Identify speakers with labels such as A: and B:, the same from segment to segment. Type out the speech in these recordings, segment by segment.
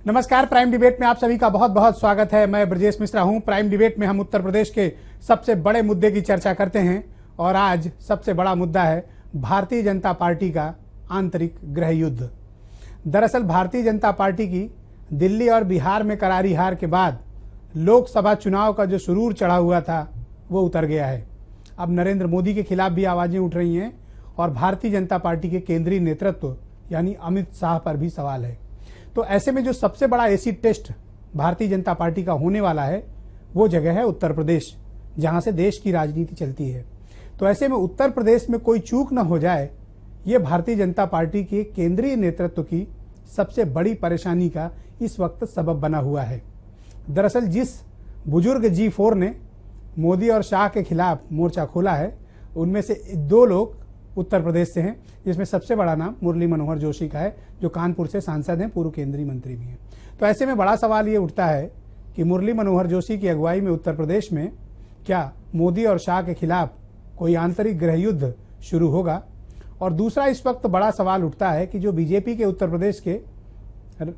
A: नमस्कार। Prime debate में आप सभी का बहुत बहुत स्वागत है। मैं ब्रजेश मिश्रा हूं। प्राइम डिबेट में हम उत्तर प्रदेश के सबसे बड़े मुद्दे की चर्चा करते हैं और आज सबसे बड़ा मुद्दा है भारतीय जनता पार्टी का आंतरिक गृह युद्ध। दरअसल भारतीय जनता पार्टी की दिल्ली और बिहार में करारी हार के बाद लोकसभा चुनाव का जो सुरूर चढ़ा हुआ था वो उतर गया है। अब नरेंद्र मोदी के खिलाफ भी आवाजें उठ रही हैं और भारतीय जनता पार्टी के केंद्रीय नेतृत्व यानी अमित शाह पर भी सवाल है। तो ऐसे में जो सबसे बड़ा acid test Bharatiya Janata party का होने वाला है वो जगह है उत्तर प्रदेश, जहां से देश की राजनीति चलती है। तो ऐसे में उत्तर प्रदेश में कोई चूक न हो जाए, ये भारतीय जनता पार्टी के केंद्रीय नेतृत्व की सबसे बड़ी परेशानी का इस वक्त सबब बना हुआ है। दरअसल जिस बुजुर्ग G4 ने मोदी और शाह के खिलाफ मोर्चा खोला है, उनमें से दो लोग उत्तर प्रदेश से हैं, जिसमें सबसे बड़ा नाम मुरली मनोहर जोशी का है, जो कानपुर से सांसद हैं, पूर्व केंद्रीय मंत्री भी हैं। तो ऐसे में बड़ा सवाल ये उठता है कि मुरली मनोहर जोशी की अगुवाई में उत्तर प्रदेश में क्या मोदी और शाह के खिलाफ कोई आंतरिक गृह युद्ध शुरू होगा। और दूसरा इस वक्त बड़ा सवाल उठता है कि जो बीजेपी के उत्तर प्रदेश के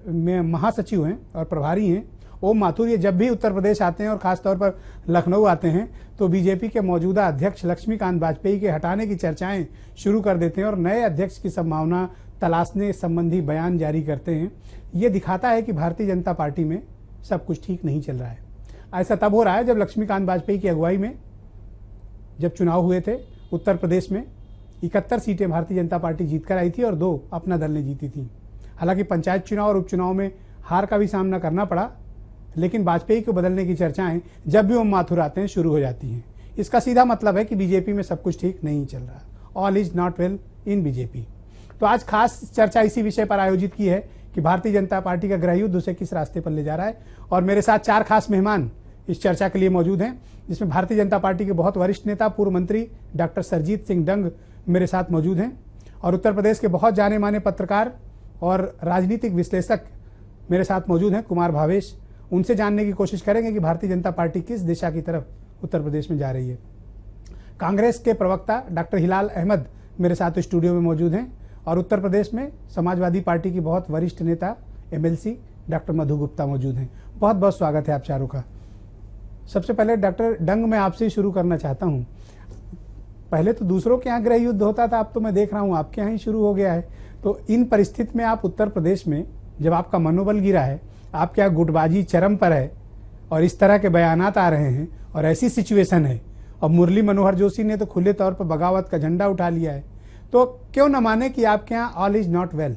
A: में महासचिव हैं और प्रभारी हैं ओम माथुर, ये जब भी उत्तर प्रदेश आते हैं और खासतौर पर लखनऊ आते हैं तो बीजेपी के मौजूदा अध्यक्ष लक्ष्मीकांत वाजपेयी के हटाने की चर्चाएं शुरू कर देते हैं और नए अध्यक्ष की संभावना तलाशने संबंधी बयान जारी करते हैं। ये दिखाता है कि भारतीय जनता पार्टी में सब कुछ ठीक नहीं चल रहा है। ऐसा तब हो रहा है जब लक्ष्मीकांत वाजपेयी की अगुवाई में जब चुनाव हुए थे उत्तर प्रदेश में 71 सीटें भारतीय जनता पार्टी जीतकर आई थी और 2 अपना दल ने जीती थी। हालांकि पंचायत चुनाव और उपचुनाव में हार का भी सामना करना पड़ा, लेकिन वाजपेयी को बदलने की चर्चाएं जब भी ओम माथुर आते हैं शुरू हो जाती हैं। इसका सीधा मतलब है कि बीजेपी में सब कुछ ठीक नहीं चल रहा। All is not well in BJP. तो आज खास चर्चा इसी विषय पर आयोजित की है कि भारतीय जनता पार्टी का गृह युद्ध उसे किस रास्ते पर ले जा रहा है। और मेरे साथ 4 खास मेहमान इस चर्चा के लिए मौजूद हैं, जिसमें भारतीय जनता पार्टी के बहुत वरिष्ठ नेता पूर्व मंत्री डॉक्टर सरजीत सिंह डंग मेरे साथ मौजूद हैं और उत्तर प्रदेश के बहुत जाने माने पत्रकार और राजनीतिक विश्लेषक मेरे साथ मौजूद हैं कुमार भावेश। उनसे जानने की कोशिश करेंगे कि भारतीय जनता पार्टी किस दिशा की तरफ उत्तर प्रदेश में जा रही है। कांग्रेस के प्रवक्ता डॉक्टर हिलाल अहमद मेरे साथ स्टूडियो में मौजूद हैं और उत्तर प्रदेश में समाजवादी पार्टी की बहुत वरिष्ठ नेता MLC डॉक्टर मधु गुप्ता मौजूद हैं। बहुत बहुत स्वागत है आप चारों का। सबसे पहले डॉक्टर डंग मैं आपसे ही शुरू करना चाहता हूँ। पहले तो दूसरों के यहाँ गृह युद्ध होता था, अब तो मैं देख रहा हूँ आपके यहाँ ही शुरू हो गया है। तो इन परिस्थिति में आप उत्तर प्रदेश में जब आपका मनोबल गिरा है, आपके यहाँ गुटबाजी चरम पर है और इस तरह के बयानात आ रहे हैं और ऐसी सिचुएशन है और मुरली मनोहर जोशी ने तो खुले तौर पर बगावत का झंडा उठा लिया है, तो क्यों न माने कि आपके यहाँ ऑल इज नॉट वेल।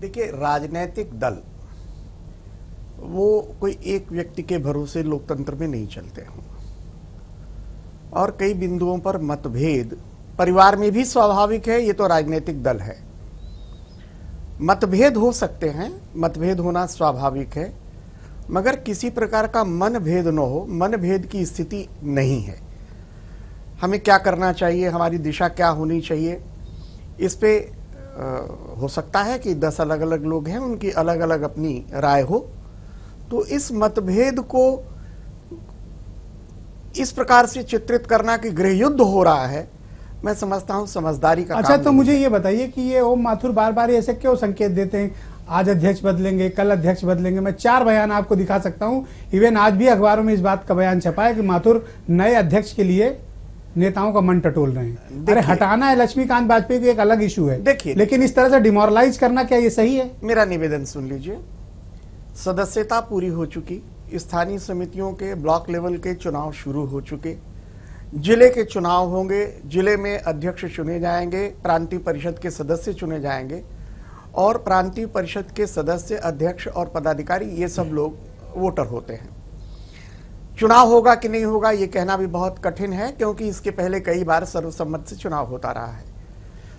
B: देखिए, राजनीतिक दल वो कोई एक व्यक्ति के भरोसे लोकतंत्र में नहीं चलते हैं और कई बिंदुओं पर मतभेद परिवार में भी स्वाभाविक है। ये तो राजनीतिक दल है, मतभेद हो सकते हैं, मतभेद होना स्वाभाविक है, मगर किसी प्रकार का मनभेद न हो, मनभेद की स्थिति नहीं है। हमें क्या करना चाहिए, हमारी दिशा क्या होनी चाहिए, इस पे हो सकता है कि 10 अलग अलग लोग हैं, उनकी अलग अलग अपनी राय हो। तो इस मतभेद को इस प्रकार से चित्रित करना कि गृह युद्ध हो रहा है, मैं समझता हूं समझदारी का
A: अच्छा,
B: काम
A: तो मुझे ये बताइए कि ये ओम माथुर बार बार ऐसे क्यों संकेत देते हैं, आज अध्यक्ष बदलेंगे, कल अध्यक्ष बदलेंगे। मैं 4 बयान आपको दिखा सकता हूं, इवन आज भी अखबारों में इस बात का बयान छपा है कि माथुर नए अध्यक्ष के लिए नेताओं का मन टटोल रहे हैं। अरे हटाना है लक्ष्मीकांत वाजपेयी को, एक अलग इशू है,
B: देखिए,
A: लेकिन इस तरह से डिमोरलाइज करना क्या ये सही है?
B: मेरा निवेदन सुन लीजिए। सदस्यता पूरी हो चुकी, स्थानीय समितियों के ब्लॉक लेवल के चुनाव शुरू हो चुके, जिले के चुनाव होंगे, जिले में अध्यक्ष चुने जाएंगे, प्रांतीय परिषद के सदस्य चुने जाएंगे और प्रांतीय परिषद के सदस्य, अध्यक्ष और पदाधिकारी ये सब लोग वोटर होते हैं। चुनाव होगा कि नहीं होगा ये कहना भी बहुत कठिन है, क्योंकि इसके पहले कई बार सर्वसम्मत से चुनाव होता रहा है।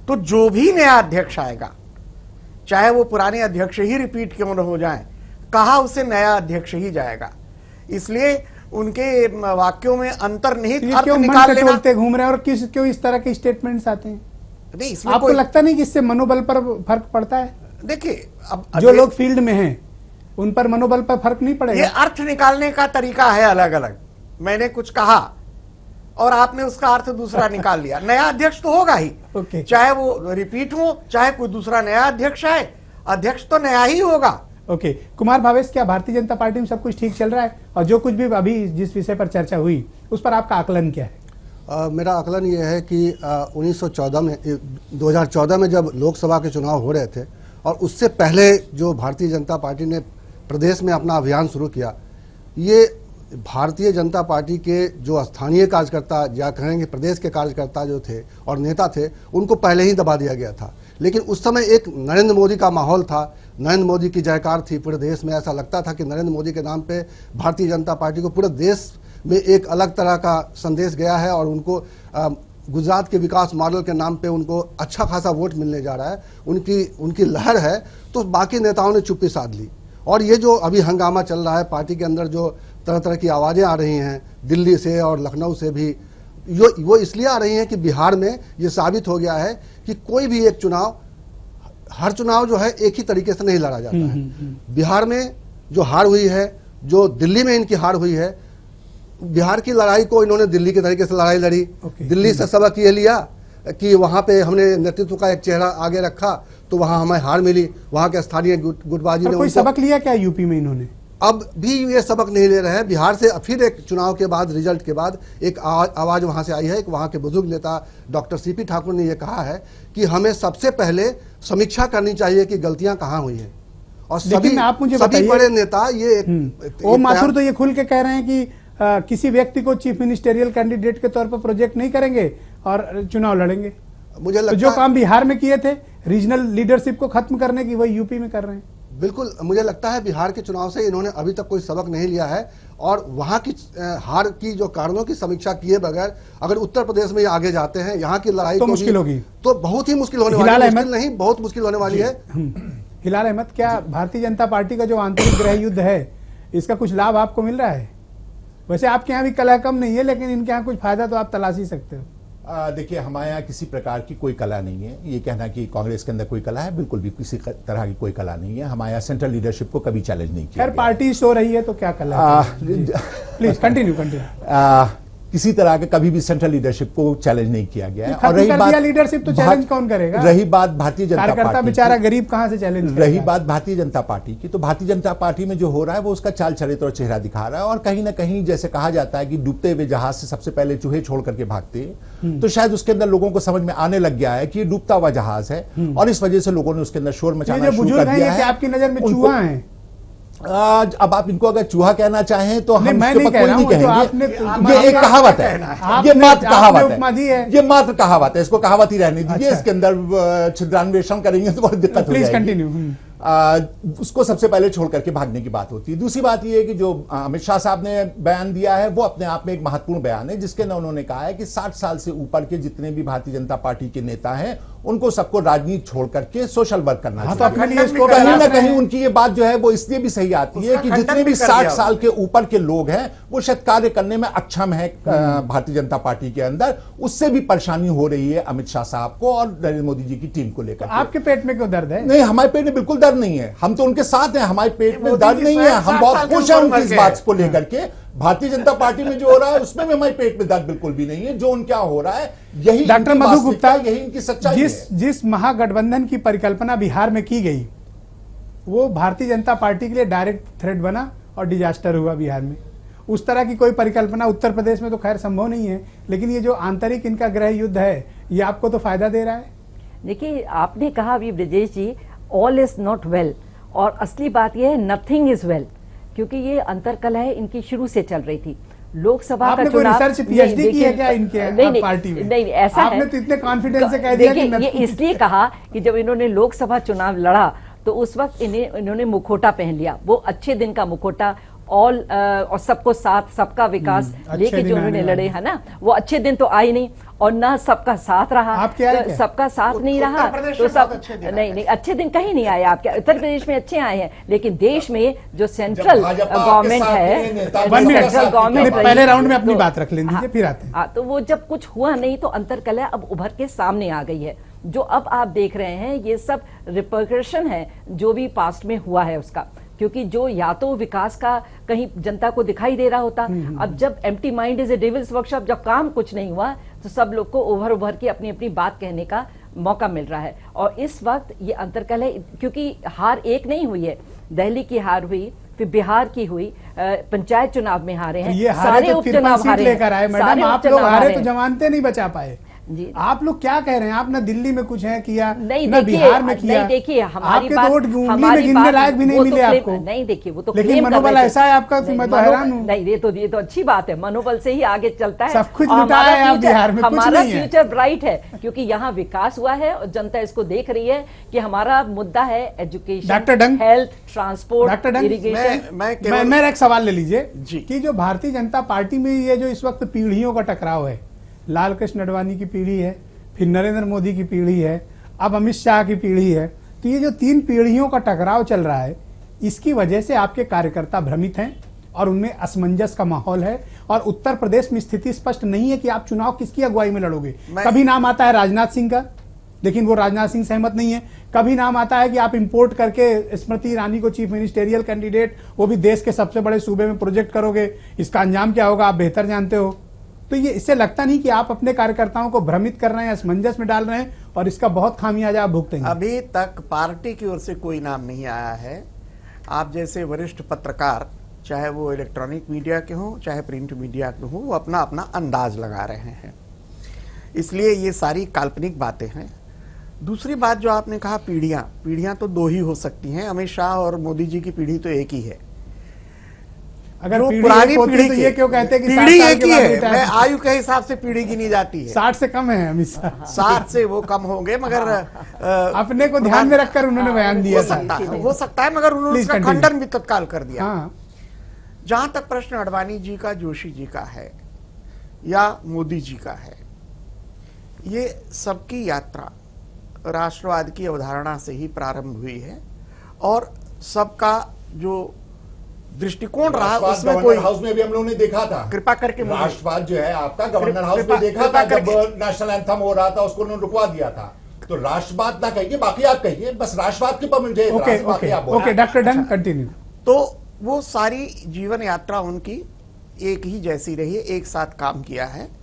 B: तो जो भी नया अध्यक्ष आएगा, चाहे वो पुराने अध्यक्ष ही रिपीट क्यों न हो जाए, कहा उसे नया अध्यक्ष ही जाएगा। इसलिए उनके वाक्यों में अंतर्निहित अर्थ निकाल लेना।
A: घूम रहे हैं और क्यों इस तरह के स्टेटमेंट्स आते हैं?
B: नहीं, इसमें
A: आपको लगता नहीं कि इससे मनोबल पर फर्क पड़ता है?
B: देखिए, अब
A: जो लोग फील्ड में हैं उन पर मनोबल पर फर्क नहीं पड़ेगा?
B: ये अर्थ निकालने का तरीका है अलग अलग। मैंने कुछ कहा और आपने उसका अर्थ दूसरा निकाल लिया। नया अध्यक्ष तो होगा ही, चाहे वो रिपीट हो, चाहे कोई दूसरा नया अध्यक्ष आए, अध्यक्ष तो नया ही होगा।
A: ओके, कुमार भावेश, क्या भारतीय जनता पार्टी में सब कुछ ठीक चल रहा है? और जो कुछ भी अभी जिस विषय पर चर्चा हुई उस पर आपका आकलन क्या है?
C: मेरा आकलन ये है कि 2014 में जब लोकसभा के चुनाव हो रहे थे और उससे पहले जो भारतीय जनता पार्टी ने प्रदेश में अपना अभियान शुरू किया, ये भारतीय जनता पार्टी के जो स्थानीय कार्यकर्ता या कहेंगे प्रदेश के कार्यकर्ता जो थे और नेता थे, उनको पहले ही दबा दिया गया था। लेकिन उस समय एक नरेंद्र मोदी का माहौल था, नरेंद्र मोदी की जयकार थी पूरे देश में। ऐसा लगता था कि नरेंद्र मोदी के नाम पे भारतीय जनता पार्टी को पूरे देश में एक अलग तरह का संदेश गया है और उनको गुजरात के विकास मॉडल के नाम पे उनको अच्छा खासा वोट मिलने जा रहा है, उनकी लहर है। तो बाकी नेताओं ने चुप्पी साध ली और ये जो अभी हंगामा चल रहा है पार्टी के अंदर, जो तरह तरह की आवाज़ें आ रही हैं दिल्ली से और लखनऊ से भी, वो इसलिए आ रही हैं कि बिहार में ये साबित हो गया है कि कोई भी एक चुनाव, हर चुनाव जो है एक ही तरीके से नहीं लड़ा जाता है। बिहार में जो हार हुई है, जो दिल्ली में इनकी हार हुई है, बिहार की लड़ाई को इन्होंने दिल्ली के तरीके से लड़ाई लड़ी। दिल्ली से सबक ये लिया कि वहां पे हमने नेतृत्व का एक चेहरा आगे रखा तो वहां हमें हार मिली। वहां के स्थानीय गुटबाजी ने
A: कोई सबक लिया क्या यूपी में इन्होंने?
C: अब भी ये सबक नहीं ले रहे हैं। बिहार से फिर एक चुनाव के बाद, रिजल्ट के बाद एक आवाज वहां से आई है। एक वहां के बुजुर्ग नेता डॉक्टर सीपी ठाकुर ने यह कहा है कि हमें सबसे पहले समीक्षा करनी चाहिए कि गलतियां कहां हुई हैं। और सभी बड़े नेता ये
A: ओम माथुर तो ये खुल के कह रहे हैं कि किसी व्यक्ति को चीफ मिनिस्टेरियल कैंडिडेट के तौर पर प्रोजेक्ट नहीं करेंगे और चुनाव लड़ेंगे।
C: मुझे लगता
A: तो जो काम बिहार में किए थे रीजनल लीडरशिप को खत्म करने की, वही यूपी में कर रहे हैं।
C: बिल्कुल, मुझे लगता है बिहार के चुनाव से इन्होंने अभी तक कोई सबक नहीं लिया है और वहां की हार की जो कारणों की समीक्षा किए बगैर अगर उत्तर प्रदेश में आगे जाते हैं, यहाँ की लड़ाई
A: तो मुश्किल होगी,
C: तो बहुत ही मुश्किल होने वाली है। मुश्किल नहीं, बहुत मुश्किल होने वाली है।
A: हिलाल अहमद, क्या भारतीय जनता पार्टी का जो आंतरिक गृह युद्ध है, इसका कुछ लाभ आपको मिल रहा है? वैसे आपके यहाँ भी कला कम नहीं है, लेकिन इनके यहाँ कुछ फायदा तो आप तलाश ही सकते हो।
D: देखिए, हमारे यहाँ किसी प्रकार की कोई कला नहीं है। ये कहना कि कांग्रेस के अंदर कोई कला है, बिल्कुल भी किसी तरह की कोई कला नहीं है। हमारे यहाँ सेंट्रल लीडरशिप को कभी चैलेंज नहीं किया।
A: खैर, पार्टी सो रही है तो क्या कला है? Please continue.
D: किसी तरह के कभी भी सेंट्रल लीडरशिप को चैलेंज नहीं किया गया है।
A: और रही बात लीडरशिप, तो चैलेंज कौन करेगा?
D: रही बात भारतीय जनता पार्टी,
A: बेचारा गरीब कहां से चैलेंज करेगा?
D: रही बात भारतीय जनता पार्टी की, तो भारतीय जनता पार्टी में जो हो रहा है वो उसका चाल चरित्र और चेहरा दिखा रहा है। और कहीं ना कहीं जैसे कहा जाता है कि डूबते हुए जहाज से सबसे पहले चूहे छोड़ करके भागते, तो शायद उसके अंदर लोगों को समझ में आने लग गया है कि ये डूबता हुआ जहाज है और इस वजह से लोगों ने उसके अंदर शोर मचाना शुरू कर दिया है।
A: आपकी नजर में चूहा है?
D: अब आप इनको अगर चूहा कहना चाहें तो हम
A: मैं नहीं कह रहा हूं,
D: कहेंगे। ये एक कहावत है, ये मात्र कहावत है, ये मात्र कहावत है, इसको कहावत ही रहने दीजिए। इसके अंदर छिद्रान्वेषण करेंगे तो बहुत दिक्कत हो जाएगी।
A: कंटिन्यू।
D: उसको सबसे पहले छोड़ करके भागने की बात होती है। दूसरी बात यह है कि जो अमित शाह साहब ने बयान दिया है वो अपने आप में एक महत्वपूर्ण बयान है, जिसके अंदर उन्होंने कहा है कि 60 साल से ऊपर के जितने भी भारतीय जनता पार्टी के नेता हैं उनको सबको राजनीति छोड़ करके सोशल वर्क करना चाहिए।
A: तो
D: कहीं ना कहीं उनकी ये बात जो है वो इसलिए भी सही आती है कि जितने भी 60 साल के ऊपर के लोग हैं वो शायद कार्य करने में अक्षम है भारतीय जनता पार्टी के अंदर। उससे भी परेशानी हो रही है अमित शाह साहब को और नरेंद्र मोदी जी की टीम को लेकर।
A: आपके पेट में क्यों दर्द है?
D: नहीं, हमारे पेट में बिल्कुल दर्द नहीं है, हम तो उनके साथ हैं, हमारे पेट में दर्द नहीं है, हम बहुत खुश हैं उनकी इस बात को लेकर के। भारतीय जनता पार्टी में जो हो रहा है उसमें भी हमारे पेट में दर्द बिल्कुल भी नहीं है। जो उनका हो रहा है यही
A: डॉक्टर मधु गुप्ता,
D: यही इनकी सच्चाई है।
A: जिस महागठबंधन की परिकल्पना बिहार में की गई वो भारतीय जनता पार्टी के लिए डायरेक्ट थ्रेट बना और डिजास्टर हुआ बिहार में। उस तरह की कोई परिकल्पना उत्तर प्रदेश में तो खैर संभव नहीं है, लेकिन ये जो आंतरिक इनका गृह युद्ध है ये आपको तो फायदा दे रहा है।
E: देखिए, आपने कहा अभी ब्रजेश जी, ऑल इज नॉट वेल, और असली बात यह है नथिंग इज वेल, क्योंकि ये अंतरकलह इनकी शुरू से चल रही थी। लोकसभा का चुनाव,
A: रिसर्च पीएचडी की है क्या इनके पार्टी में?
E: नहीं, ऐसा
A: आपने तो इतने कॉन्फिडेंस से कह दिया कि
E: ये इसलिए कहा कि जब इन्होंने लोकसभा चुनाव लड़ा तो उस वक्त इन्होंने मुखोटा पहन लिया, वो अच्छे दिन का मुखोटा, ऑल और सबको साथ सबका विकास लेके जो उन्होंने लड़े है ना, वो अच्छे दिन तो आए नहीं और ना सबका साथ रहा। तो सबका साथ नहीं रहा तो सब नहीं, अच्छे दिन कहीं नहीं आए। आपके उत्तर प्रदेश में अच्छे आए हैं, लेकिन देश में जो सेंट्रल गवर्नमेंट है,
A: सेंट्रल गवर्नमेंट, पहले राउंड में अपनी बात रख लेंगे, फिर आते हैं।
E: तो वो जब कुछ हुआ नहीं तो अंतरकलह अब उभर के सामने आ गई है। जो अब आप देख रहे हैं ये सब रिपरकशन है जो भी पास्ट में हुआ है उसका, क्योंकि जो या तो विकास का कहीं जनता को दिखाई दे रहा होता, अब जब empty mind is a devils workshop, जब काम कुछ नहीं हुआ तो सब लोग को उभर उभर के अपनी अपनी बात कहने का मौका मिल रहा है। और इस वक्त ये अंतर्कल है, क्योंकि हार एक नहीं हुई है, दिल्ली की हार हुई, फिर बिहार की हुई, पंचायत चुनाव में हारे हैं,
A: ये हारे
E: सारे
A: तो
E: उपचुनाव हारे हैं,
A: लेकर आए मैडम,
E: सारे
A: आप लोग
E: उपचुनाव
A: हारे
E: हारे
A: तो
E: हैं।
A: जमानते नहीं बचा पाए।
E: जी।
A: आप लोग क्या कह रहे हैं? आप ना दिल्ली में कुछ है किया,
E: नहीं
A: ना
E: देखिए,
A: बिहार में किया।
E: नहीं देखिए, हमारी
A: आपके
E: बात,
A: तो वोट उंगली में
E: हमारी
A: गिनने
E: बात,
A: लायक भी नहीं
E: वो तो
A: मिले
E: claim-
A: आपको।
E: नहीं देखिए, वो तो
A: लेकिन
E: claim कर
A: मनोबल
E: रहे थे।
A: ऐसा है आपका कि
E: नहीं,
A: मैं तो
E: मनोबल-
A: हैरान हूँ।
E: नहीं, ये तो अच्छी बात है, मनोबल से ही आगे चलता है।
A: सब कुछ
E: और
A: लुटा
E: हमारा
A: है आप
E: future-
A: बिहार में, कुछ
E: हमारा
A: नहीं है।
E: फ्यूचर ब्राइट है, क्योंकि यहाँ विकास हुआ है और जनता इसको देख रही है कि हमारा मुद्दा है एजुकेशन,
A: डॉक्टर डंग,
E: हेल्थ, ट्रांसपोर्ट,
A: डॉक्टर डंग,
E: इरिगेशन।
A: मेरा एक सवाल ले लीजिए
B: जी।
A: कि जो भारतीय जनता पार्टी में ये जो इस वक्त पीढ़ियों का टकराव है, लाल कृष्ण आडवाणी की पीढ़ी है, फिर नरेंद्र मोदी की पीढ़ी है, अब अमित शाह की पीढ़ी है, तो ये जो 3 पीढ़ियों का टकराव चल रहा है, इसकी वजह से आपके कार्यकर्ता भ्रमित हैं और उनमें असमंजस का माहौल है, और उत्तर प्रदेश में स्थिति स्पष्ट नहीं है कि आप चुनाव किसकी अगुवाई में लड़ोगे। कभी नाम आता है राजनाथ सिंह का, लेकिन वो राजनाथ सिंह सहमत नहीं है। कभी नाम आता है कि आप इंपोर्ट करके स्मृति ईरानी को चीफ मिनिस्टेरियल कैंडिडेट, वो भी देश के सबसे बड़े सूबे में प्रोजेक्ट करोगे, इसका अंजाम क्या होगा आप बेहतर जानते हो। तो ये इससे लगता नहीं कि आप अपने कार्यकर्ताओं को भ्रमित कर रहे हैं, असमंजस में डाल रहे हैं, और इसका बहुत खामियाजा आप भुगतेंगे।
B: अभी तक पार्टी की ओर से कोई नाम नहीं आया है। आप जैसे वरिष्ठ पत्रकार, चाहे वो इलेक्ट्रॉनिक मीडिया के हों चाहे प्रिंट मीडिया के हों, वो अपना अपना अंदाज लगा रहे हैं, इसलिए ये सारी काल्पनिक बातें हैं। दूसरी बात जो आपने कहा, पीढ़ियां तो 2 ही हो सकती हैं, अमित शाह और मोदी जी की पीढ़ी तो एक ही है।
A: अगर
B: जो
A: पीढ़ी
B: पुरानी
A: एक होती
B: पीढ़ी
A: तो
B: की-
A: ये क्यों कहते हैं कि
B: पीढ़ी
A: 60 साल
B: एक
A: के
B: ही
A: बाद
B: है,
A: रिटायर-
B: मैं आयु के हिसाब से पीढ़ी गिनी जाती है।
A: 60 से कम है अमित शाह।
B: 60 से वो कम होंगे, मगर
A: अपने को ध्यान में रखकर उन्होंने बयान दिया था।
B: हो सकता है, मगर उन्होंने
A: Please
B: उसका
A: continue.
B: खंडन भी तत्काल कर दिया।
A: हाँ,
B: जहां तक प्रश्न आडवाणी जी का, जोशी जी का है या मोदी जी का है, ये सबकी यात्रा राष्ट्रवाद की अवधारणा से ही प्रारंभ हुई है, और सबका जो दृष्टिकोण रहा उसमें कोई,
D: हाउस में भी हम लोगों ने देखा था,
B: कृपा करके मुझे-
D: राष्ट्रवाद जो है आपका गवर्नर हाउस
B: कृपा-
D: में देखा
B: कृपा
D: था, जब
B: करके-
D: नेशनल एंथम हो रहा था उसको उन्होंने रुकवा दिया था। तो राष्ट्रवाद ना कहिए, बाकी आप कहिए, बस राष्ट्रवाद के पर मुझे
A: ओके
D: एतराज, बाकी
A: ओके
D: आप बोलिए।
A: ओके, डॉक्टर डंग कंटिन्यू।
B: तो वो सारी जीवन यात्रा उनकी एक ही जैसी रही है, एक साथ काम किया है।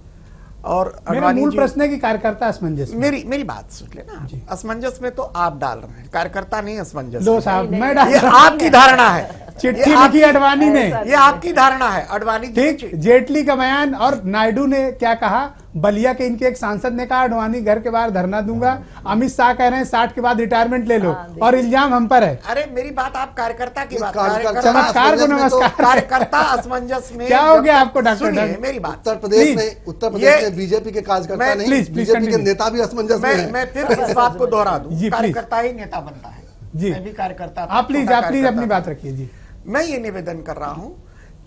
B: और
A: मेरा
B: आडवाणी
A: मूल
B: जी-
A: प्रश्न है कि कार्यकर्ता असमंजस में।
B: मेरी बात सुन लेना।
A: जी।
B: असमंजस में तो आप डाल रहे हैं, कार्यकर्ता नहीं असमंजस
A: लो
B: में।
A: साहब,
E: नहीं,
A: मैं
E: नहीं,
B: ये
A: डाल-
B: आपकी धारणा है,
A: चिट्ठी
B: ये आप-
A: लिखी आडवाणी ने,
E: ऐसा-
B: ये आपकी धारणा है। आडवाणी जी
A: ठीक, जेटली का बयान, और नायडू ने क्या कहा, बलिया के इनके एक सांसद ने कहा आडवाणी घर के बाहर धरना दूंगा। अमित शाह कह रहे हैं 60 के बाद रिटायरमेंट ले लो, और इल्जाम हम पर है।
B: अरे मेरी बात, आप कार्यकर्ता की बात,
A: चमत्कार को नमस्कार।
B: कार्यकर्ता असमंजस में
A: क्या हो
B: जब
A: गया
B: तक-
A: आपको डॉक्टर
B: सुनिए
A: डंग?
B: मेरी बात।
C: उत्तर प्रदेश
A: Please.
C: में
B: ये-
C: बीजेपी के कार्यकर्ता
B: मैं-
C: नहीं,
A: Please, please
C: बीजेपी के
A: continue.
C: नेता भी असमंजस में है।
B: मैं फिर इस बात को दोहरा दूं,
A: जी, please.
B: कार्यकर्ता ही नेता बनता है।
A: जी।
B: मैं भी कार्यकर्ता था,
A: आप प्लीज
B: छोटा
A: अपनी
B: कार्यकर्ता
A: बात
B: था।
A: रखिए जी।
B: मैं ये निवेदन कर रहा हूं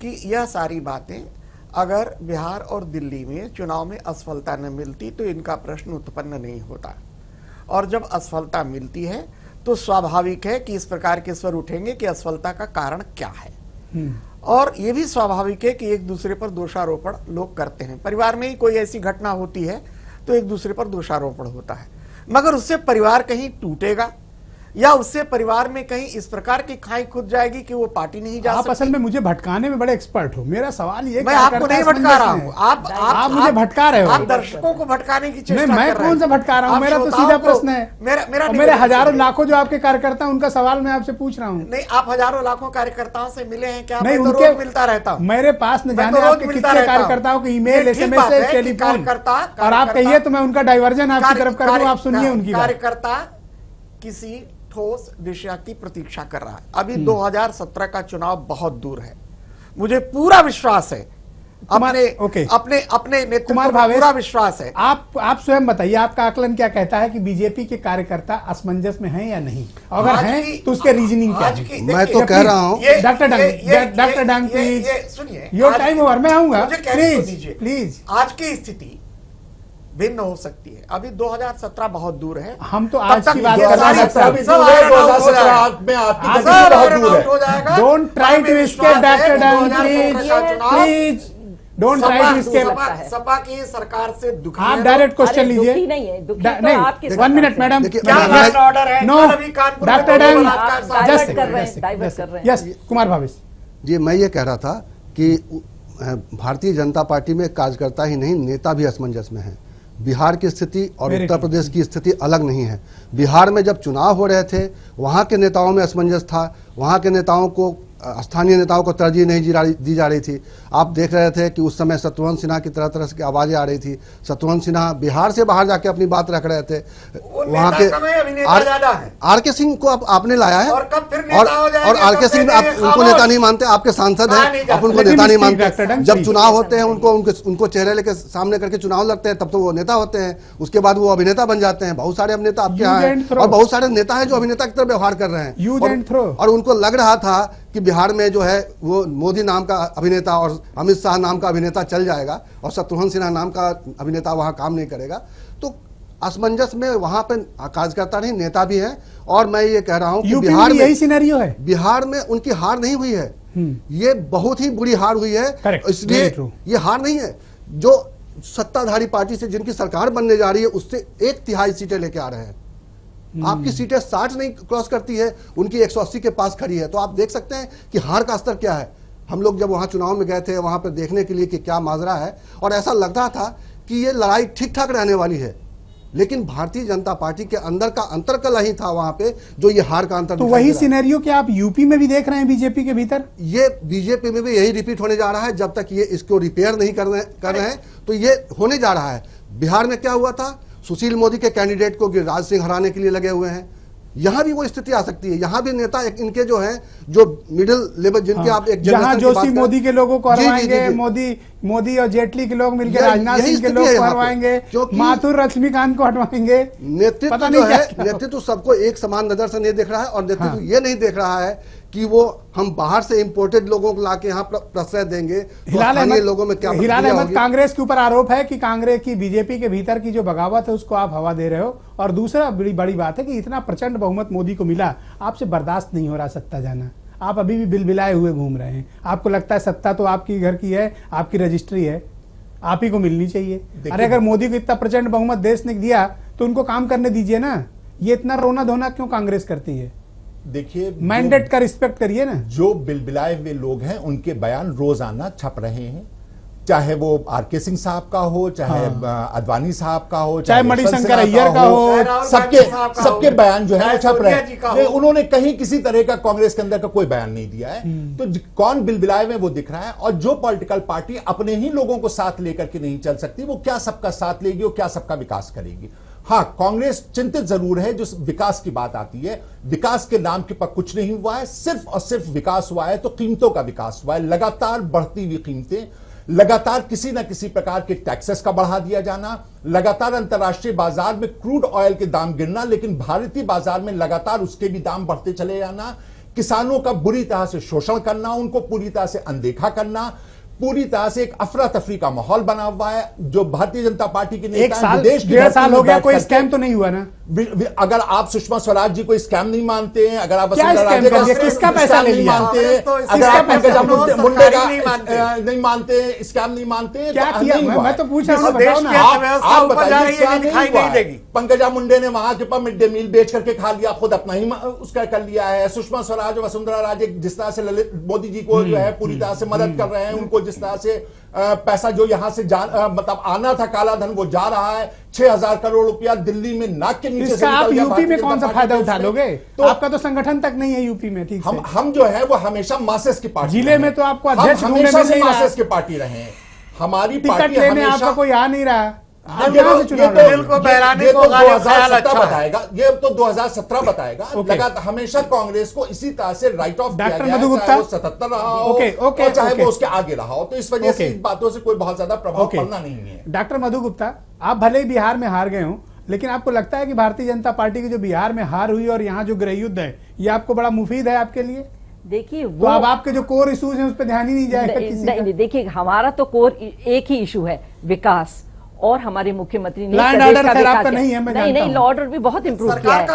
B: कि यह सारी बातें अगर बिहार और दिल्ली में चुनाव में असफलता न मिलती तो इनका प्रश्न उत्पन्न नहीं होता, और जब असफलता मिलती है तो स्वाभाविक है कि इस प्रकार के स्वर उठेंगे कि असफलता का कारण क्या है। और यह भी स्वाभाविक है कि एक दूसरे पर दोषारोपण लोग करते हैं। परिवार में ही कोई ऐसी घटना होती है तो एक दूसरे पर दोषारोपण होता है, मगर उससे परिवार कहीं टूटेगा या उससे परिवार में कहीं इस प्रकार की खाई खुद जाएगी कि वो पार्टी नहीं जा
A: आप
B: सकती।
A: असल में मुझे भटकाने में बड़े एक्सपर्ट हो। मेरा सवाल ये,
B: मैं आपको नहीं भटका रहा हूँ,
A: आप मुझे भटका रहे हो।
B: आप दर्शकों को भटकाने की चेष्टा
A: नहीं, मैं
B: कर रहे हैं।
A: कौन सा भटका रहा हूँ?
B: आप
A: मेरा तो
B: श्रोताओं
A: सीधा
B: को-
A: प्रश्न है।
B: मेरा
A: और मेरे
B: निवेदन
A: हजारों
B: सुनिए।
A: लाखों जो आपके कार्यकर्ता हैं, उनका सवाल मैं आपसे पूछ रहा हूँ।
B: नहीं, आप हजारों लाखों कार्यकर्ताओं से मिले हैं क्या?
A: नहीं,
B: मैं तो
A: उनके
B: रोज मिलता रहता हूँ।
A: मेरे पास न
B: मैं
A: जाने
B: तो रोज
A: आपके
B: मिलता
A: कितने
B: रहता हूँ।
A: कार्यकर्ताओं के
B: ये
A: ईमेल,
B: ठीक
A: एसएमएस,
B: बात है कि
A: टेलीफोन,
B: कार्यकर्ता-
A: और आप कहिए तो मैं उनका डाइवर्जन आपकी तरफ कर दूं, आप सुनिए उनकी बात।
B: कार्यकर्ता किसी ठोस दिशा की प्रतीक्षा कर रहा है। अभी 2017 का चुनाव बहुत दूर है, मुझे पूरा विश्वास है, अपने
A: ओके।
B: अपने नेतृत्व
A: कुमार
B: पर
A: भावेश,
B: पूरा विश्वास है।
A: आप स्वयं बताइए, आपका आकलन क्या कहता है कि बीजेपी के कार्यकर्ता असमंजस में हैं या नहीं? अगर
B: आज
A: हैं
B: की-
A: तो उसके रीजनिंग क्या
B: आज
A: है?
B: की-
C: मैं
B: देखिए,
C: तो कह रहा हूं,
A: डॉक्टर डंग प्लीज,
B: सुनिए,
A: योर
B: आज
A: टाइम
B: की-
A: ओवर, मैं आऊंगा,
B: मुझे कहने तो
A: प्लीज
B: दीजिए।
A: प्लीज।
B: आज की स्थिति भिन्न हो सकती है, अभी 2017 बहुत दूर है।
A: हम तो
B: तब
A: आज
B: तक
A: की बात
B: ये
A: कर रहे
B: सारी-
A: हैं,
B: सब
A: सब
B: सब iron out हो जाएगा।
D: में आपकी
A: आज
D: गति
B: सब
D: बहुत
B: iron
D: दूर
B: out हो
D: है।
B: जाएगा।
A: डोंट ट्राई
B: हमें
A: टू
B: विश्वास
A: एस्केप
B: है
A: डॉक्टर
B: कि
A: डंग,
B: 2017 का चुनाव
A: please don't try to escape.
B: सपा की सरकार से दुखी
A: आप
B: है।
A: डायरेक्ट क्वेश्चन
E: अरे,
A: लीजिए।
E: दुखी नहीं है, दुखी तो
A: नहीं,
E: आपके
A: 1
E: सरकार
A: मिनट
E: से।
A: मैडम।
C: देखिए,
B: क्या
C: मैं-
B: लास्ट ऑर्डर है?
A: नो,
B: कल अभी कानपुर में
A: डॉक्टर
B: दो
A: डंग,
B: बलात्कार साहब-
E: डाइवर्ट कर रहे हैं, डाइवर्ट कर रहे हैं।
A: यस, कुमार भावेश
C: जी, मैं ये कह रहा था कि भारतीय जनता पार्टी में कार्यकर्ता ही नहीं, नेता भी असमंजस में है। बिहार की स्थिति और
A: Very
C: उत्तर
A: true.
C: प्रदेश की स्थिति अलग नहीं है। बिहार में जब चुनाव हो रहे थे, वहाँ के नेताओं में असमंजस था, वहाँ के नेताओं को, स्थानीय नेताओं को तरजीह नहीं दी जा रही थी। आप देख रहे थे कि उस समय शत्रुघ्न सिन्हा की तरह तरह की आवाज़ें आ रही थी। शत्रुघ्न सिन्हा बिहार से बाहर जाके अपनी बात रख रहे थे। वहाँ के आर.के. सिंह को आपने लाया है,
B: और कब फिर नेता हो जाएंगे,
C: और आर.के. सिंह, आप उनको नेता नहीं मानते, आपके सांसद हैं, आप उनको नेता नहीं मानते। जब चुनाव होते हैं, उनको चेहरे लेके सामने करके चुनाव लड़ते हैं, तब तो वो नेता होते हैं। उसके बाद वो अभिनेता बन जाते हैं। बहुत सारे अभिनेता आपके यहाँ हैं, और बहुत सारे नेता हैं जो अभिनेता की तरह व्यवहार कर रहे हैं। और उनको लग रहा था कि बिहार में जो है वो मोदी नाम का अभिनेता और अमित शाह नाम का अभिनेता चल जाएगा और शत्रुघ्न सिन्हा नाम का अभिनेता वहां काम नहीं करेगा। तो असमंजस में वहां पे कार्यकर्ता नहीं, नेता भी हैं। और मैं ये कह रहा हूं कि बिहार में
A: यही सिनेरियो है।
C: बिहार में उनकी हार नहीं हुई है, ये बहुत ही बुरी हार हुई है। इसलिए ये हार नहीं है, जो सत्ताधारी पार्टी से जिनकी सरकार बनने जा रही है उससे 1/3 सीटें लेके आ रहे हैं। आपकी सीटें 60 नहीं क्रॉस करती है, उनकी 180 के पास खड़ी है। तो आप देख सकते हैं कि हार का स्तर क्या है। हम लोग जब वहां चुनाव में गए थे, वहां पर देखने के लिए कि क्या माजरा है, और ऐसा लग रहा था कि ये लड़ाई ठीक ठाक रहने वाली है। लेकिन भारतीय जनता पार्टी के अंदर का अंतरकल ही था वहां पे, जो ये हार का अंतर।
A: तो वही सिनेरियो क्या आप यूपी में भी देख रहे हैं बीजेपी के भीतर?
C: ये बीजेपी में भी यही रिपीट होने जा रहा है। जब तक ये इसको रिपेयर नहीं कर रहे हैं तो ये होने जा रहा है। बिहार में क्या हुआ था, सुशील मोदी के कैंडिडेट को गिरिराज सिंह हराने के लिए लगे हुए हैं। यहां भी वो स्थिति आ सकती है। यहां भी नेता इनके जो हैं, जो मिडिल लेवल, जिनके आप एक
A: जहां जोशी मोदी के लोगों को हरवाएंगे, मोदी और जेटली के लोग मिलकर राजनाथ सिंह के लोग को हरवाएंगे, माथुर लक्ष्मीकांत को हटवाएंगे।
C: नेतृत्व जो है, नेतृत्व सबको एक समान नजर से नहीं देख रहा है। और नेतृत्व ये नहीं देख रहा है कि वो हम बाहर से इंपोर्टेड लोगों को लाके यहाँ प्रश्रय देंगे तो स्थानीय लोगों में क्या।
A: हिलाल अहमद, कांग्रेस के ऊपर आरोप है कि कांग्रेस की, बीजेपी के भीतर की जो बगावत है उसको आप हवा दे रहे हो। और दूसरा बड़ी बात है कि इतना प्रचंड बहुमत मोदी को मिला, आपसे बर्दाश्त नहीं हो रहा सत्ता जाना। आप अभी भी बिलबिलाए हुए घूम रहे हैं। आपको लगता है सत्ता तो आपकी घर की है, आपकी रजिस्ट्री है, आप ही को मिलनी चाहिए। अरे अगर मोदी को इतना प्रचंड बहुमत देश ने दिया तो उनको काम करने दीजिए ना। ये इतना रोना धोना क्यों कांग्रेस करती है?
D: देखिए,
A: मैंडेट का रिस्पेक्ट करिए ना।
D: जो बिलबिलाए हुए लोग हैं उनके बयान रोजाना छप रहे हैं, चाहे वो आर.के. सिंह साहब का हो, चाहे अडवाणी साहब का हो,
A: चाहे मणिशंकर अय्यर का हो,
D: सबके बयान जो है वो छप रहे हैं। उन्होंने कहीं किसी तरह का कांग्रेस के अंदर का कोई बयान नहीं दिया है। तो कौन बिलबिलाए में वो दिख रहा है। और जो पॉलिटिकल पार्टी अपने ही लोगों को साथ लेकर के नहीं चल सकती, वो क्या सबका साथ लेगी और क्या सबका विकास करेगी। हाँ, कांग्रेस चिंतित जरूर है जो विकास की बात आती है। विकास के नाम के पर कुछ नहीं हुआ है, सिर्फ और सिर्फ विकास हुआ है तो कीमतों का विकास हुआ है। लगातार बढ़ती हुई कीमतें, लगातार किसी ना किसी प्रकार के टैक्सेस का बढ़ा दिया जाना, लगातार अंतर्राष्ट्रीय बाजार में क्रूड ऑयल के दाम गिरना, लेकिन भारतीय बाजार में लगातार उसके भी दाम बढ़ते चले जाना, किसानों का बुरी तरह से शोषण करना, उनको पूरी तरह से अनदेखा करना, पूरी तरह से एक अफरा तफरी का माहौल बना हुआ है। जो भारतीय जनता पार्टी के नेता,
A: एक साल, 1.5 साल हो गया, कोई स्कैम तो नहीं हुआ ना?
D: अगर आप सुषमा स्वराज जी को स्कैम नहीं मानते हैं, अगर आप
A: किसका पैसा ले लिया
D: मानते हैं, अगर आप पंकजा मुंडे का नहीं मानते, स्कैम नहीं मानते,
A: क्या किया? मैं तो पूछ रहा हूं, बताओ ना।
D: आप बताइए, पंकजा मुंडे ने वहां के पर मिड डे मील बेच करके खा लिया, खुद अपना ही उसका कर लिया है। सुषमा स्वराज, वसुंधरा राजे जिस तरह से ललित मोदी जी को जो है पूरी तरह से मदद कर रहे हैं, उनको जिस तरह से पैसा जो यहां से मतलब आना था काला धन वो जा रहा है। 6,000 करोड़ रुपया दिल्ली में नाक के नीचे से
A: आप यूपी में कौन सा फायदा उठा लोगे? तो आपका तो संगठन तक नहीं है यूपी में। ठीक,
D: हम जो है वो हमेशा मासेस की पार्टी,
A: जिले में तो आपको अध्यक्ष
D: हमेशा से मासेस की पार्टी रहे हैं। हमारी
A: टिकट लेने आपका कोई आ नहीं रहा।
D: ये तो 2017 बताएगा, ये तो 2017 बताएगा। लगातार हमेशा कांग्रेस को इसी तरह से राइट ऑफ किया गया, चाहे वो 77 रहा हो और चाहे वो उसके आगे रहा हो। तो इस वजह से इन बातों से कोई बहुत ज्यादा प्रभाव पड़ना नहीं है।
A: डॉक्टर मधु गुप्ता, आप भले ही बिहार में हार गए हो, लेकिन आपको लगता है कि भारतीय जनता पार्टी की जो बिहार में हार हुई और यहाँ जो गृह युद्ध है, ये आपको बड़ा मुफीद है आपके लिए?
E: देखिए,
A: वो अब आपके जो कोर इश्यूज हैं उस पर ध्यान ही नहीं जाएगा किसी का।
E: नहीं, देखिए, हमारा तो कोर एक ही इशू है, विकास। और हमारे मुख्यमंत्री ने
A: लैंड ऑर्डर खैर आपका नहीं है, मैं जानता हूं।
E: नहीं, लॉ ऑर्डर भी बहुत इंप्रूव किया है।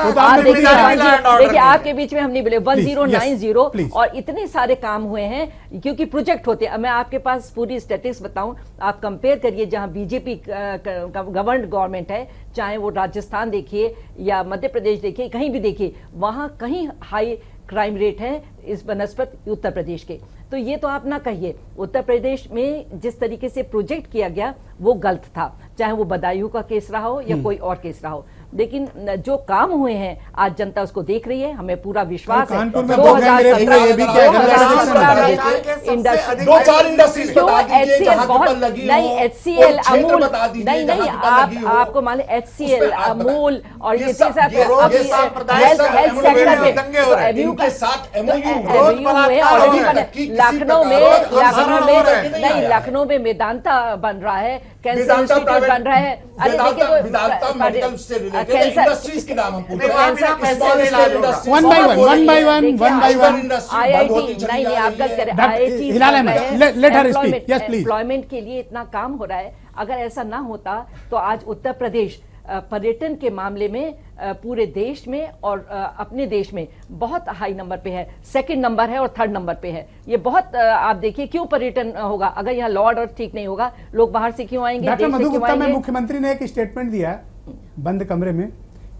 A: देखिए,
E: आपके बीच में हम नहीं बोले 1090 और इतने सारे काम हुए हैं क्योंकि प्रोजेक्ट होते हैं। मैं आपके पास पूरी स्टैटिस्टिक्स बताऊं, आप कंपेयर करिए, जहां बीजेपी गवर्नमेंट गवर्नमेंट है, चाहे वो राजस्थान देखिए या मध्य प्रदेश देखिए, कहीं भी देखिए, वहां कहीं हाई क्राइम रेट है इस बनस्पत उत्तर प्रदेश के। तो ये तो आप ना कहिए, उत्तर प्रदेश में जिस तरीके से प्रोजेक्ट किया गया वो गलत था। चाहे वो बदायूं का केस रहा हो या कोई और केस रहा हो। लेकिन जो काम हुए हैं आज जनता उसको देख रही है, हमें पूरा विश्वास है।
A: कानपुर में बहुत गैंग रेप हुए, ये भी क्या
D: दो चार इंडस्ट्रीज बता दीजिए जहां
E: बहुत
D: पर लगी
E: नहीं,
D: हो,
E: HCL
D: और क्षेत्र
E: अमूल
D: बता दीजिए
E: नहीं नहीं,
D: जहां पर लगी हो।
E: आपको मालूम HCL अमूल और
D: ये
E: ये
D: सब-
E: सब
D: ये रोज-
E: अभी
D: ये सब
E: हेल्थ सेक्टर में
B: दंगे हो रहे हैं।
E: MOU
D: इनके साथ MOU
B: रोज
E: MOU
B: बलात्कार
E: हुए
B: हो
E: और
B: रहा है।
E: अभी
D: किसी
E: लखनऊ में
D: प्रकार का
E: लखनऊ
B: आंदोलन
E: में
B: हो रहा है।
E: नहीं, लखनऊ में मेदांता बन रहा है, कैंसर
D: वेदांता
E: इंस्टीट्यूट
D: प्राइवेट-
E: बन रहा है। अरे देखिए
D: वेदांता मेडिकल से रिलेटेड इंडस्ट्रीज के नाम हम पूछ रहे हैं।
A: One by one, one by one, one by one.
E: IIT नहीं नहीं, आप गलत करें।
A: Doctor
E: IIT
A: Hilal Ahmad, let her speak. Yes, please.
E: Employment के लिए इतना काम हो रहा है। अगर ऐसा ना होता तो आज उत्तर प्रदेश पर्यटन के मामले में पूरे देश में और अपने देश में बहुत हाई नंबर पे है, सेकंड नंबर है और थर्ड नंबर पे है। ये बहुत आप देखिए क्यों पर्यटन होगा अगर यहाँ लॉ और ठीक नहीं होगा, लोग बाहर से क्यों आएंगे,
A: डॉक्टर
E: देश से
A: मधु
E: क्यों
A: गुप्ता में
E: आएंगे?
A: मुख्यमंत्री ने एक स्टेटमेंट दिया बंद कमरे में,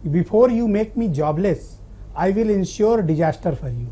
A: before you make me jobless I will ensure disaster for you.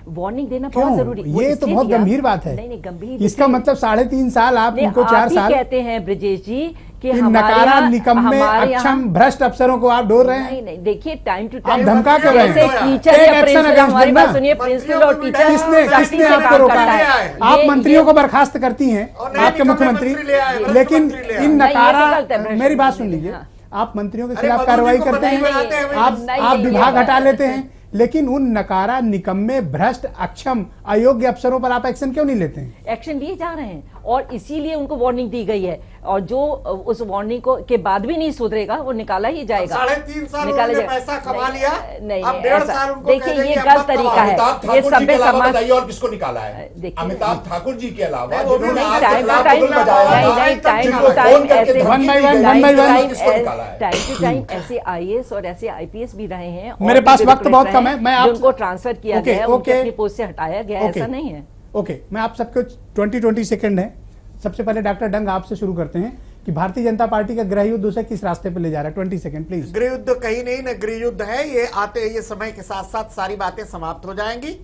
E: Warning देना
A: क्यों?
E: बहुत जरूरी। वो
A: ये तो
E: इसलिए
A: बहुत
E: दिया-
A: गंभीर बात है।
E: नहीं नहीं, गंभीर
A: इसका
E: इसलिए-
A: मतलब 3.5 साल आप
E: नहीं,
A: इनको
E: आप
A: 4
E: ही
A: साल
E: कहते हैं ब्रजेश जी कि
A: इन
E: हमारे
A: नकारा
E: यहाँ-
A: निकम्मे
E: हमारे यहाँ-
A: अक्षम भ्रष्ट अफसरों को आप डोर रहे हैं।
E: नहीं नहीं, देखिए टाइम टू
A: आप
E: टाइम
A: धमका क्यों रहे हैं?
E: टीचर
A: एक
E: या
A: एक्शन
E: प्रिंसिपल,
A: अगेंस्ट
E: हमारी
A: बनना।
E: बात सुनिए, प्रिंसिपल और टीचर
A: किसने
E: सख्ती
A: किसने
E: से
A: आपको
E: काम
A: रोका
E: करता
A: है?
E: है।
A: आप
E: ये-
A: मंत्रियों को बर्खास्त करती हैं,
B: और नए
A: आपके
B: निकम्मे
A: मुख्यमंत्री,
B: मंत्री ले आए, भ्रष्ट
A: लेकिन
B: मंत्री ले आए।
A: इन
E: नहीं, ये तो
A: नकारा,
E: गलत है, भ्रष्ट
A: मेरी बात
E: मंत्री
A: सुन
E: नहीं,
A: लीजिए,
E: हाँ।
A: आप मंत्रियों के
B: अरे
A: खिलाफ
B: मधु जी
A: कार्रवाई
B: को
A: करते
B: मंत्री
A: हैं,
B: बनाते हैं,
A: आप
E: नहीं,
A: आप
E: नहीं,
A: विभाग
E: नहीं,
A: हटा
E: नहीं,
A: लेते हैं, लेकिन उन नकारा निकम्मे भ्रष्ट अक्षम अयोग्य अफसरों पर आप एक्शन क्यों नहीं लेते हैं?
E: एक्शन लिए जा रहे हैं और इसीलिए उनको वार्निंग दी गई है, और जो उस वार्निंग को के बाद भी नहीं सुधरेगा वो निकाला ही जाएगा।
B: 3.5 साल
E: निकाला
B: उन्होंने
E: जाएगा।
B: पैसा कमा
E: नहीं,
B: लिया,
E: नहीं
B: अब
E: नहीं,
B: 1.5
E: ऐसा-
B: साल उनको
E: देखिए
B: कह देंगे
E: ये
B: अब
E: गलत
B: मत
E: तरीका
B: कमाओ।
E: है,
D: अमिताभ
E: ये
D: ठाकुर जी के
E: सभ्य
D: अलावा
E: समाज।
D: बताइए और किसको निकाला है?
E: देखिए-
D: अमिताभ ठाकुर जी के अलावा
B: नहीं, वो भी
D: जिन्होंने
B: नहीं,
D: आज
E: टाइम
D: तक
E: टू टाइम
D: लाख बजाया
E: नहीं
D: था,
E: नहीं, टाइम
D: जिनको
E: टू टाइम
D: फोन करके
E: ऐसे
A: वन बाय वन,
D: धमकी
A: वन बाय
D: दी गई,
A: वन।
D: किसको निकाला है?
E: टाइम टू टाइम ऐसे IAS और ऐसे IPS भी रहे हैं और
A: मेरे
E: भी
A: पास वक्त
E: bureaucrats
A: बहुत
E: रहे
A: कम
E: हैं,
A: है, मैं आप-
E: जिनको ट्रांसफर किया
A: ओके,
E: गया है, उनके
A: ओके।
E: अपनी पोस्ट से हटाया गया है,
A: ओके।
E: ऐसा नहीं है।
A: ओके, मैं आप सबको 20 सेकंड है। सबसे पहले डॉक्टर डंग आपसे शुरू करते हैं कि भारतीय जनता पार्टी का गृह युद्ध उसे किस रास्ते पे ले जा रहा है? 20 सेकंड प्लीज।
B: गृह युद्ध कहीं नहीं न गृह युद्ध है, ये समय के साथ साथ सारी बातें समाप्त हो जाएंगी।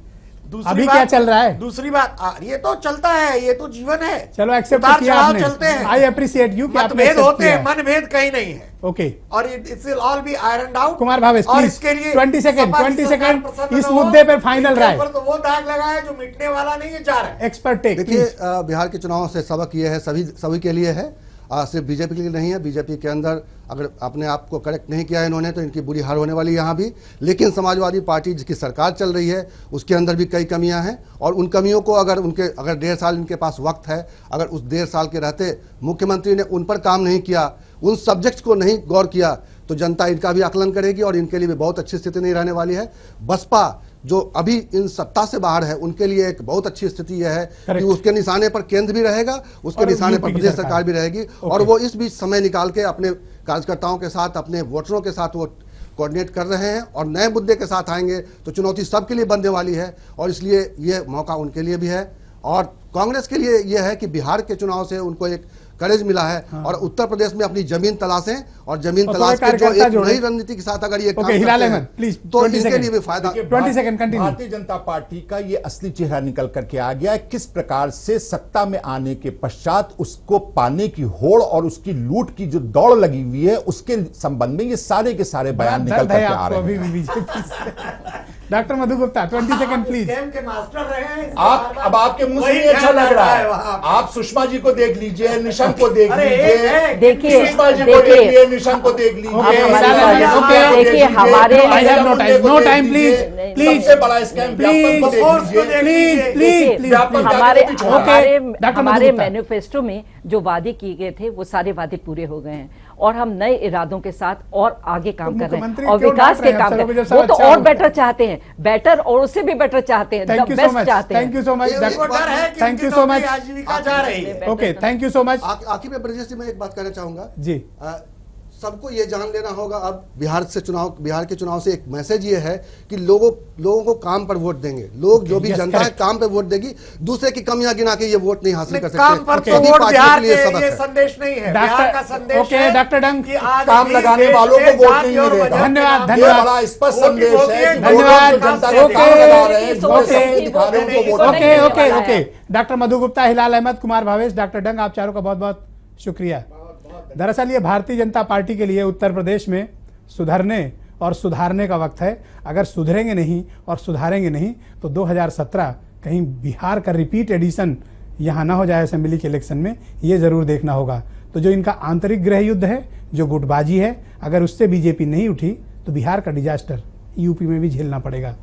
B: दूसरी
A: अभी
B: बात-
A: क्या चल रहा है?
B: दूसरी बात, ये तो चलता है, ये तो जीवन है।
A: चलो एक्सेप्ट
B: उतार
A: किया
B: चढ़ाव
A: आपने,
B: चलते हैं,
A: आई अप्रिशिएट यू कि आपने
B: मतभेद
A: accept
B: होते
A: किया
B: हैं,
A: है।
B: मनभेद कहीं नहीं है।
A: ओके,
B: और it will all B iron out.
A: Kumar Bhavesh
B: और
A: प्लीज,
B: इसके लिए
A: 20 सेकंड,
B: सपा की
A: 20
B: सरकार
A: सेकंड
B: प्रसन्न
A: इस
B: न हो,
A: मुद्दे पर फाइनल
B: इनके
A: राय।
B: ऊपर तो वो दाग लगा है जो मिटने वाला नहीं है, जा रहा है।
A: एक्सपर्ट टेक
C: देखिए
A: प्लीज।
C: बिहार के चुनाव से सबक ये है, सभी के लिए है, सिर्फ बीजेपी के लिए नहीं है। बीजेपी के अंदर अगर अपने आप को करेक्ट नहीं किया इन्होंने तो इनकी बुरी हार होने वाली है यहाँ भी। लेकिन समाजवादी पार्टी जिसकी सरकार चल रही है उसके अंदर भी कई कमियां हैं, और उन कमियों को अगर 1.5 साल इनके पास वक्त है, अगर उस 1.5 साल के रहते मुख्यमंत्री ने उन पर काम नहीं किया, उन सब्जेक्ट्स को नहीं गौर किया, तो जनता इनका भी आकलन करेगी और इनके लिए भी बहुत अच्छी स्थिति नहीं रहने वाली है। बसपा जो अभी इन सत्ता से बाहर है उनके लिए एक बहुत अच्छी स्थिति यह है कि
A: Correct.
C: उसके निशाने पर केंद्र भी रहेगा, उसके
A: और
C: निशाने
A: यूपी
C: पर
A: की
C: प्रदेश
A: सरकार
C: सरकार भी रहेगी, और वो इस बीच समय निकाल के अपने कार्यकर्ताओं के साथ, अपने वोटरों के साथ वो कोऑर्डिनेट कर रहे हैं और नए मुद्दे के साथ आएंगे तो चुनौती सबके लिए बनने वाली है, और इसलिए ये मौका उनके लिए भी है। और कांग्रेस के लिए यह है कि बिहार के चुनाव से उनको एक करेज मिला है, और उत्तर प्रदेश में अपनी जमीन तलाशें और जमीन
A: और
C: तलाश
A: थोड़े
C: के जो
A: कार्यकर्ता
C: एक
A: जोड़े।
C: नई रणनीति के साथ अगर ये काम
A: ओके, हिलाल
C: करते हैं,
A: अहमद, प्लीज,
C: तो
A: 20
C: इनके
A: सेकंड।
C: लिए भी फायदा।
D: देखिए,
A: 20 second continue.
D: Bharatiya Janata party का ये असली चेहरा निकल करके आ गया है। किस प्रकार से सत्ता में आने के पश्चात उसको पाने की होड़ और उसकी लूट की जो दौड़ लगी हुई है उसके संबंध में ये सारे के सारे बयान निकल
A: दर्द है
D: करके आ
A: आपको
D: रहे
A: अभी
D: हैं।
A: भी बीजेपी से। Doctor Madhu Gupta 20 second please.
B: Game के मास्टर रहे हैं, इसलिए
D: आप
B: बार-बार
D: अब आपके मुंह से
B: वही
D: नहीं अच्छा
B: ध्यान
D: लग रहा
B: रहता
D: है।
B: वहाँ।
D: आप सुषमा जी को देख लीजिए, निशंक को देख
B: अरे,
D: लीजिए,
E: देखिए,
D: सुषमा जी को
E: देखिए।
D: देख लीजिए, निशंक को देख लीजिए,
A: ओके,
E: हमारे
A: हिलाल अहमद, ओके,
E: देखिए, हमारे-
A: I have no time, no time, please, please,
D: सबसे बड़ा स्कैम व्यापक को देख
A: please,
D: लीजिए।
A: प्लीज प्लीज प्लीज
D: व्यापक
E: हमारे
D: जाके तो पिछड़ा।
E: हमारे
A: डॉक्टर
E: हमारे
A: मधु गुप्ता।
E: मैनिफेस्टो में जो वादे किए गए थे वो सारे वादे पूरे हो गए हैं और हम नए इरादों के साथ और आगे काम कर रहे
A: मुख्यमंत्री
E: हैं और
A: क्यों
E: विकास
A: डांट रहे
E: के
A: हैं
E: काम
A: अफसरों
E: कर
A: को जब सब
E: वो तो
A: अच्छा
E: और
A: होता है?
E: बेटर चाहते हैं, बेटर और उससे भी बेटर चाहते हैं,
A: thank you so
E: best
A: much,
E: चाहते
A: थैंक यू
E: हैं।
A: So much.
B: इनको डर है कि
A: थैंक यू
B: उनकी
A: सो
B: नौकरी
A: मच।
B: आजीविका जा रही है।
A: Okay, thank you so much.
C: आखिर में ब्रजेश जी मैं एक बात कहना चाहूंगा
A: जी,
C: सबको ये जान लेना होगा अब बिहार के चुनाव से एक मैसेज ये है कि लोगों को काम पर वोट देंगे। लोग जो भी
A: Yes,
C: जनता है
A: correct.
C: काम पे वोट देगी, दूसरे की कमियां गिना के ये वोट नहीं हासिल कर सकते।
B: काम पर तो
C: सभी
B: वोट
C: पार्टियों
B: बिहार
C: के लिए
B: के
C: सबक
B: ये
C: है।
B: संदेश नहीं है।
A: डॉक्टर-
B: बिहार का संदेश
A: ओके,
B: है
A: डॉक्टर डंग,
B: कि आज
D: काम
B: भी
D: लगाने
B: देश
D: वालों को
B: में
D: वोट
B: जाति
D: नहीं
B: और
D: मिलेगा।
B: वजह के
A: धन्यवाद,
B: नाम
A: धन्यवाद।
D: ये बड़ा स्पष्ट
B: वोटिंग
D: संदेश
B: होती
D: है
B: है,
D: कि
A: धन्यवाद।
D: जो जनता
A: ओके,
D: को काम लगा रहे हैं, जो
A: ओके,
D: सब दिखा रहे हैं, उनको वोट
A: ओके
D: नहीं
A: ओके
D: मिलेगा।
A: ओके। डॉक्टर मधु गुप्ता, हिलाल अहमद, कुमार भावेश, डॉक्टर डंग, आप चारों का बहुत बहुत शुक्रिया। दरअसल ये भारतीय जनता पार्टी के लिए उत्तर प्रदेश में सुधरने और सुधारने का वक्त है। अगर सुधरेंगे नहीं और सुधारेंगे नहीं तो 2017 कहीं बिहार का रिपीट एडिशन यहाँ ना हो जाए असेंबली के इलेक्शन में, ये जरूर देखना होगा। तो जो इनका आंतरिक गृह युद्ध है, जो गुटबाजी है, अगर उससे बीजेपी नहीं उठी तो बिहार का डिजास्टर यूपी में भी झेलना पड़ेगा।